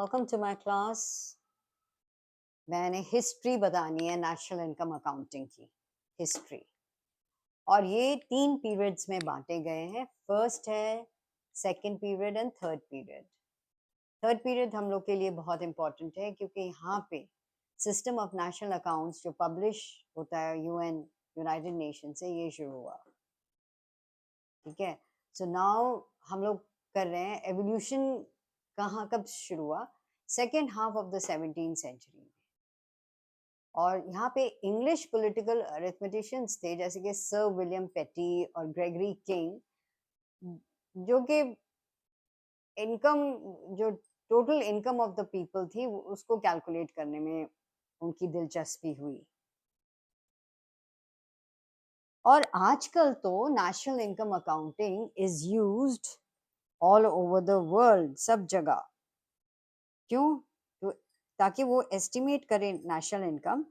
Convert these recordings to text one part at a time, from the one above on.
Welcome to my class. मैंने history बतानी है नेशनल इनकम अकाउंटिंग की हिस्ट्री। और ये 3 पीरियड्स में बांटे गए हैं। फर्स्ट है, second period and third period. Third period हम लोग के लिए बहुत इंपॉर्टेंट है क्योंकि यहाँ पे सिस्टम ऑफ नेशनल अकाउंट्स जो पब्लिश होता है यूएन यूनाइटेड नेशन से, ये शुरू हुआ। ठीक है, सो नाउ हम लोग कर रहे हैं एवोल्यूशन। कहाँ कब शुरू हुआ? Second half of the 17th century में। और यहाँ पे इंग्लिश पॉलिटिकल अरिथमेटिशियंस थे जैसे कि सर विलियम पेटी और ग्रेगरी किंग, जो कि इनकम, जो total income of the people थी उसको कैलकुलेट करने में उनकी दिलचस्पी हुई। और आजकल तो national income accounting is used all over the world, सब जगह। क्यों? तो ताकि वो एस्टिमेट करें नेशनल इनकम,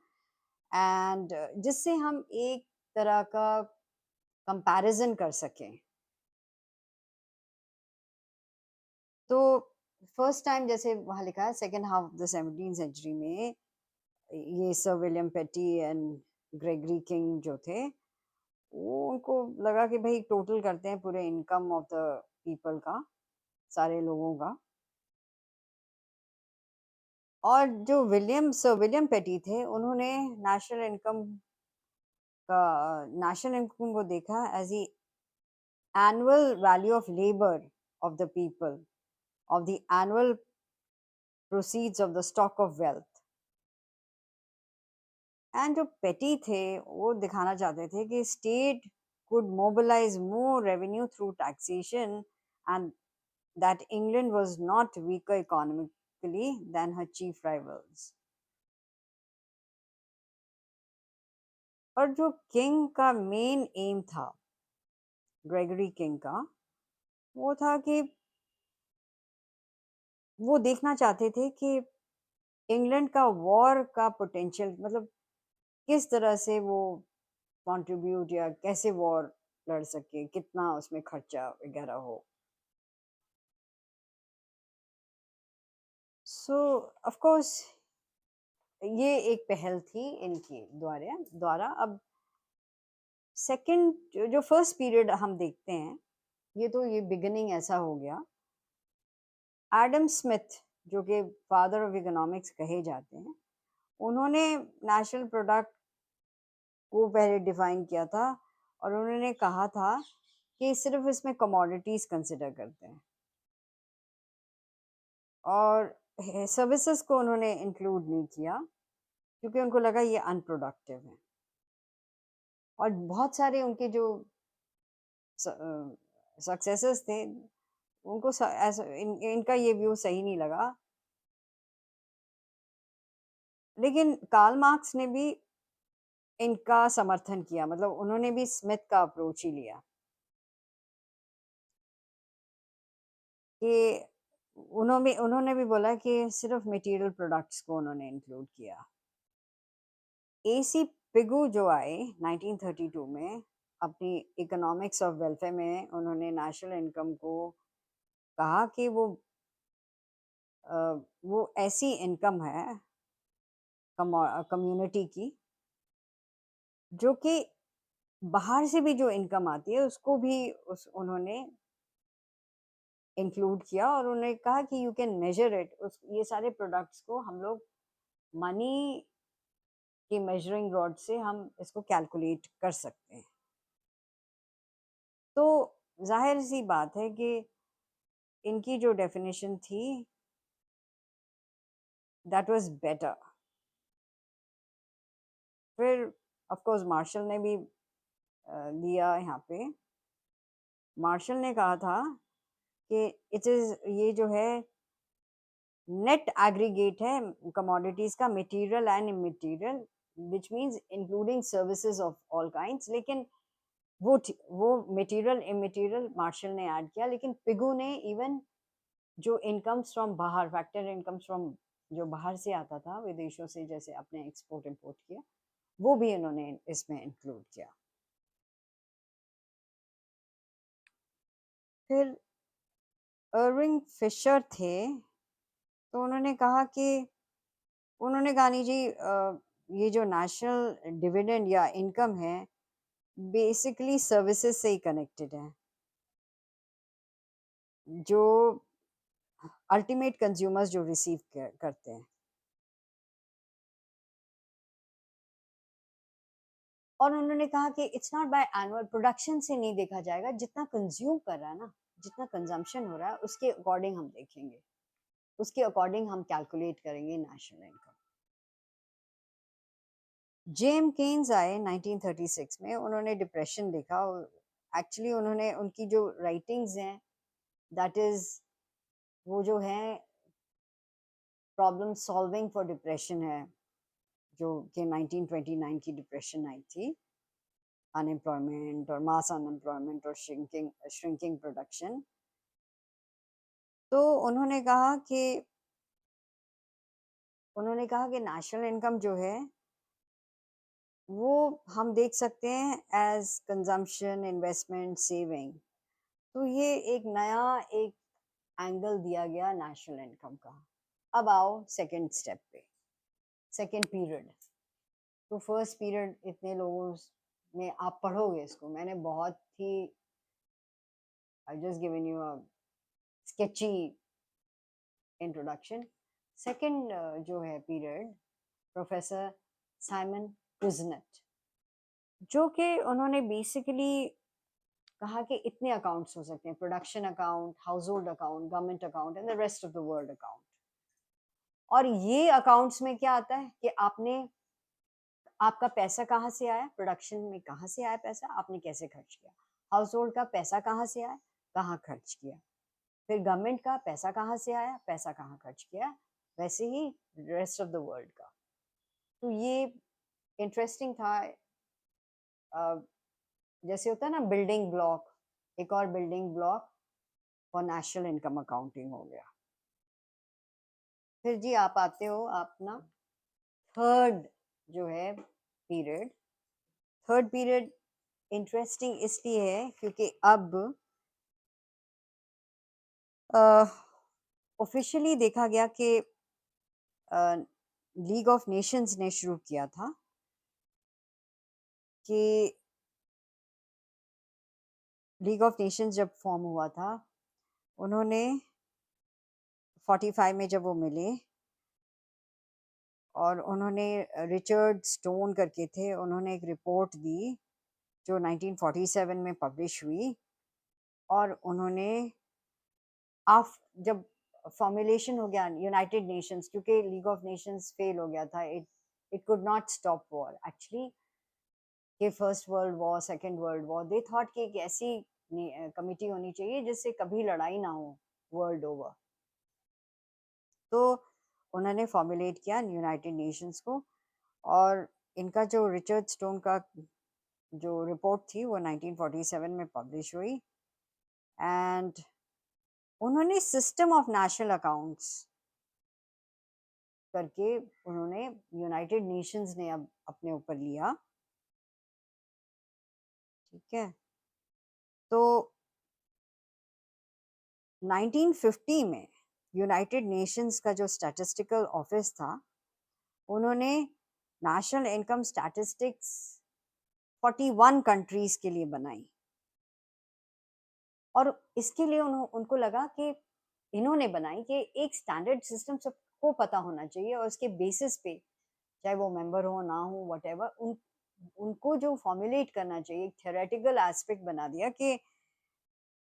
एंड जिससे हम एक तरह का कंपैरिजन कर सकें। तो फर्स्ट टाइम जैसे वहाँ लिखा है second half of the 17th century में, ये sir William Petty and Gregory King जो थे, वो उनको लगा कि भाई टोटल करते हैं पूरे इनकम ऑफ द पीपल का, सारे लोगों का। और जो सर विलियम पेटी थे, उन्होंने नेशनल इनकम को देखा as the annual value of labour of the people, of the annual proceeds of the stock of wealth. And जो पेटी थे वो दिखाना चाहते थे कि state could mobilize more revenue through taxation, and that England was not weaker economically than her chief rivals. और जो king का मेन एम था, ग्रेगरी किंग का, वो था कि वो देखना चाहते थे कि इंग्लैंड का वॉर का पोटेंशियल, मतलब किस तरह से वो कंट्रीब्यूट या कैसे वॉर लड़ सके, कितना उसमें खर्चा वगैरह हो। सो ऑफ कोर्स ये एक पहल थी इनकी द्वारा। अब सेकंड, जो फर्स्ट पीरियड हम देखते हैं, ये बिगिनिंग ऐसा हो गया। एडम स्मिथ, जो कि फादर ऑफ इकोनॉमिक्स कहे जाते हैं, उन्होंने नेशनल प्रोडक्ट को पहले डिफाइन किया था। और उन्होंने कहा था कि सिर्फ इसमें कमोडिटीज कंसिडर करते हैं, और सर्विसेज को उन्होंने इंक्लूड नहीं किया क्योंकि उनको लगा ये अनप्रोडक्टिव है। और बहुत सारे उनके जो सक्सेसर्स थे, उनको इनका ये व्यू सही नहीं लगा। लेकिन कार्ल मार्क्स ने भी इनका समर्थन किया, मतलब उन्होंने भी स्मिथ का अप्रोच ही लिया कि उन्होंने भी बोला कि सिर्फ मटेरियल प्रोडक्ट्स को उन्होंने इंक्लूड किया। एसी पिगू जो आए 1932 में, अपनी इकोनॉमिक्स ऑफ वेलफेयर में उन्होंने नेशनल इनकम को कहा कि वो ऐसी इनकम है कम्युनिटी की, जो कि बाहर से भी जो इनकम आती है उसको भी उन्होंने इंक्लूड किया। और उन्होंने कहा कि यू कैन मेजर इट, ये सारे प्रोडक्ट्स को हम लोग मनी की मेजरिंग रॉड से हम इसको कैलकुलेट कर सकते हैं। तो जाहिर सी बात है कि इनकी जो डेफिनेशन थी, दैट वाज बेटर। फिर ऑफ कोर्स मार्शल ने भी दिया यहाँ पे। मार्शल ने कहा था कि इट इज, ये जो है नेट एग्रीगेट है कमोडिटीज का, material and immaterial, which means including services of all kinds. लेकिन वो मटेरियल इमटेरियल मार्शल ने ऐड किया, लेकिन पिगू ने इवन जो इनकम्स फ्रॉम बाहर, फैक्टर इनकम्स फ्रॉम, जो बाहर से आता था विदेशों से, जैसे अपने एक्सपोर्ट इंपोर्ट किया, वो भी इन्होंने इसमें इंक्लूड किया। फिर अर्विंग फिशर थे, तो उन्होंने कहा नहीं जी, ये जो नेशनल डिविडेंड या इनकम है बेसिकली सर्विसेज से ही कनेक्टेड है, जो अल्टीमेट कंज्यूमर्स जो रिसीव करते हैं। और उन्होंने कहा कि it's not by annual production से नहीं देखा जाएगा, जितना कंज्यूम कर रहा है ना, जितना कंजम्पशन हो रहा है उसके अकॉर्डिंग हम देखेंगे, उसके अकॉर्डिंग हम कैलकुलेट करेंगे नेशनल इनकम। जेम केन्स आए 1936 में, उन्होंने डिप्रेशन देखा। एक्चुअली उन्होंने उनकी जो राइटिंग्स हैं दैट इज वो जो है प्रॉब्लम सॉल्विंग फॉर डिप्रेशन है, जो कि 1929 की डिप्रेशन आई थी, अनएम्प्लॉयमेंट और मास अनएम्प्लॉयमेंट और श्रिंकिंग प्रोडक्शन। तो उन्होंने कहा कि नेशनल इनकम जो है वो हम देख सकते हैं एज कंजम्पशन, इन्वेस्टमेंट, सेविंग। तो ये एक एंगल दिया गया नेशनल इनकम का। अब आओ सेकंड स्टेप पे, सेकंड पीरियड। तो फर्स्ट पीरियड इतने लोगों में आप पढ़ोगे इसको, मैंने बहुत ही I just given you a sketchy introduction. Second जो है पीरियड, प्रोफेसर साइमन कुजनेट, जो कि उन्होंने बेसिकली कहा कि इतने अकाउंट्स हो सकते हैं, production account, house hold account, government account and the rest of the world account. और ये अकाउंट्स में क्या आता है कि आपका पैसा कहाँ से आया, प्रोडक्शन में कहाँ से आया पैसा, आपने कैसे खर्च किया, हाउस होल्ड का पैसा कहाँ से आया, कहाँ खर्च किया, फिर गवर्नमेंट का पैसा कहाँ से आया, पैसा कहाँ खर्च किया, वैसे ही रेस्ट ऑफ द वर्ल्ड का। तो ये इंटरेस्टिंग था। जैसे होता है ना बिल्डिंग ब्लॉक, एक और building block for national income accounting हो गया। फिर जी आप आते हो अपना थर्ड जो है पीरियड। थर्ड पीरियड इंटरेस्टिंग इसलिए है क्योंकि अब ऑफिशियली देखा गया कि लीग ऑफ नेशंस ने शुरू किया था कि लीग ऑफ नेशंस जब फॉर्म हुआ था, उन्होंने 45 में जब वो मिले और उन्होंने रिचर्ड स्टोन करके थे, उन्होंने एक रिपोर्ट दी जो 1947 में पब्लिश हुई। और उन्होंने आप जब फॉर्मुलेशन हो गया यूनाइटेड नेशंस, क्योंकि लीग ऑफ नेशंस फेल हो गया था, it it could not stop war actually, कि first world war, second world war, they thought कि एक ऐसी कमिटी होनी चाहिए जिससे कभी लड़ाई ना हो वर्ल्ड ओवर। तो उन्होंने फॉर्मुलेट किया यूनाइटेड नेशंस को, और इनका जो रिचर्ड स्टोन का जो रिपोर्ट थी वो 1947 में पब्लिश हुई। एंड उन्होंने सिस्टम ऑफ नेशनल अकाउंट्स करके उन्होंने यूनाइटेड नेशंस ने अब अपने ऊपर लिया। ठीक है, तो 1950 में यूनाइटेड नेशंस का जो स्टैटिस्टिकल ऑफिस था, उन्होंने नेशनल इनकम स्टैटिस्टिक्स 41 कंट्रीज के लिए बनाई। और इसके लिए उनको लगा कि इन्होंने बनाई कि एक स्टैंडर्ड सिस्टम सबको पता होना चाहिए, और उसके बेसिस पे चाहे वो मेंबर हो ना हो वट उनको जो फॉर्मुलेट करना चाहिए, एक थ्योरेटिकल एस्पेक्ट बना दिया कि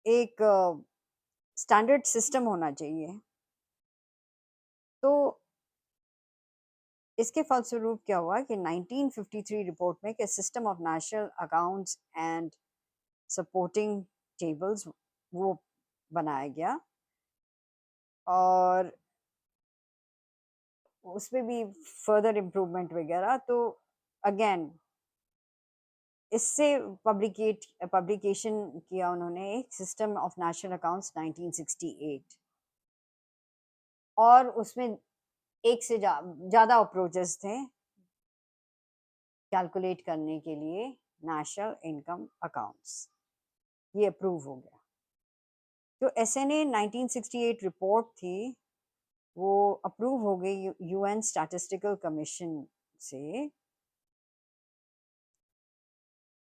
एक स्टैंडर्ड सिस्टम होना चाहिए। तो इसके फलस्वरूप क्या हुआ कि 1953 रिपोर्ट में कि system of national accounts and supporting tables वो बनाया गया, और उसमें भी फर्दर इम्प्रूवमेंट वगैरह। तो अगेन इससे पब्लिकेशन किया उन्होंने एक सिस्टम ऑफ नेशनल अकाउंट्स 1968, और उसमें एक से ज़्यादा अप्रोचेस थे कैलकुलेट करने के लिए नेशनल इनकम अकाउंट्स। ये अप्रूव हो गया। जो एसएनए 1968 रिपोर्ट थी वो अप्रूव हो गई यूएन स्टैटिस्टिकल कमीशन से।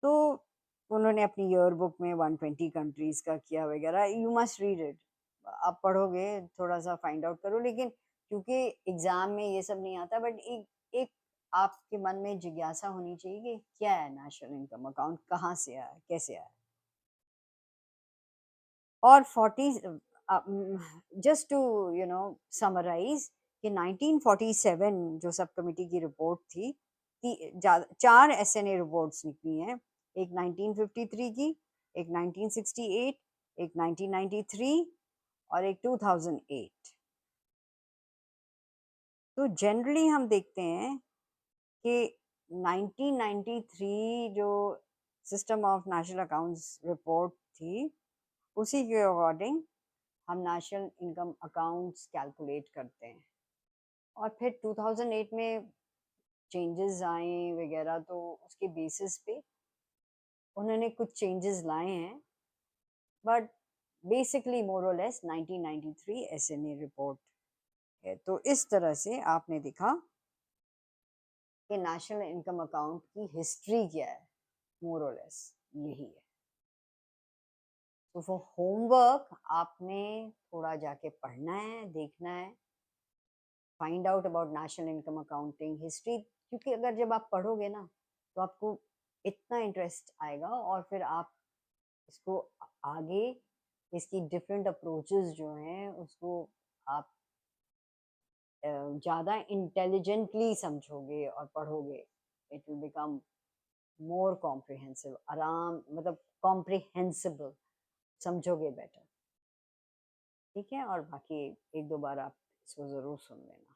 तो उन्होंने अपनी ईयर बुक में 120 कंट्रीज का किया वगैरह। यू मस्ट रीड इट, आप पढ़ोगे थोड़ा सा फाइंड आउट करो। लेकिन क्योंकि एग्जाम में ये सब नहीं आता, बट एक एक आपके मन में जिज्ञासा होनी चाहिए कि क्या है नेशनल इनकम अकाउंट, कहाँ से आया, कैसे आया। और 40, जस्ट टू समराइज कि 1947 जो सब कमिटी की रिपोर्ट थी, 4 एसएनए रिपोर्ट्स निकली हैं। एक 1953 की, एक 1968, एक 1993 और एक 2008। तो जनरली हम देखते हैं कि 1993 जो system of national accounts report थी, उसी के अकॉर्डिंग हम नेशनल इनकम अकाउंट्स कैलकुलेट करते हैं। और फिर 2008 में चेंजेस आए वगैरह, तो उसके बेसिस पे उन्होंने कुछ चेंजेस लाए हैं। बट बेसिकली मोर और लेस 1993 एसएनए रिपोर्ट है। तो इस तरह से आपने देखा कि नेशनल इनकम अकाउंट की हिस्ट्री क्या है, मोर और लेस यही है। तो फॉर होमवर्क आपने थोड़ा जाके पढ़ना है, देखना है, find out about national income accounting history. क्योंकि अगर जब आप पढ़ोगे ना, तो आपको इतना इंटरेस्ट आएगा, और फिर आप इसको आगे, इसकी डिफरेंट अप्रोचेस जो हैं उसको आप ज़्यादा इंटेलिजेंटली समझोगे और पढ़ोगे। It will become more comprehensive, आराम मतलब कॉम्प्रिहेंसिबल, समझोगे बेटर। ठीक है, और बाकी एक दो बार आप इसको ज़रूर सुन लेना।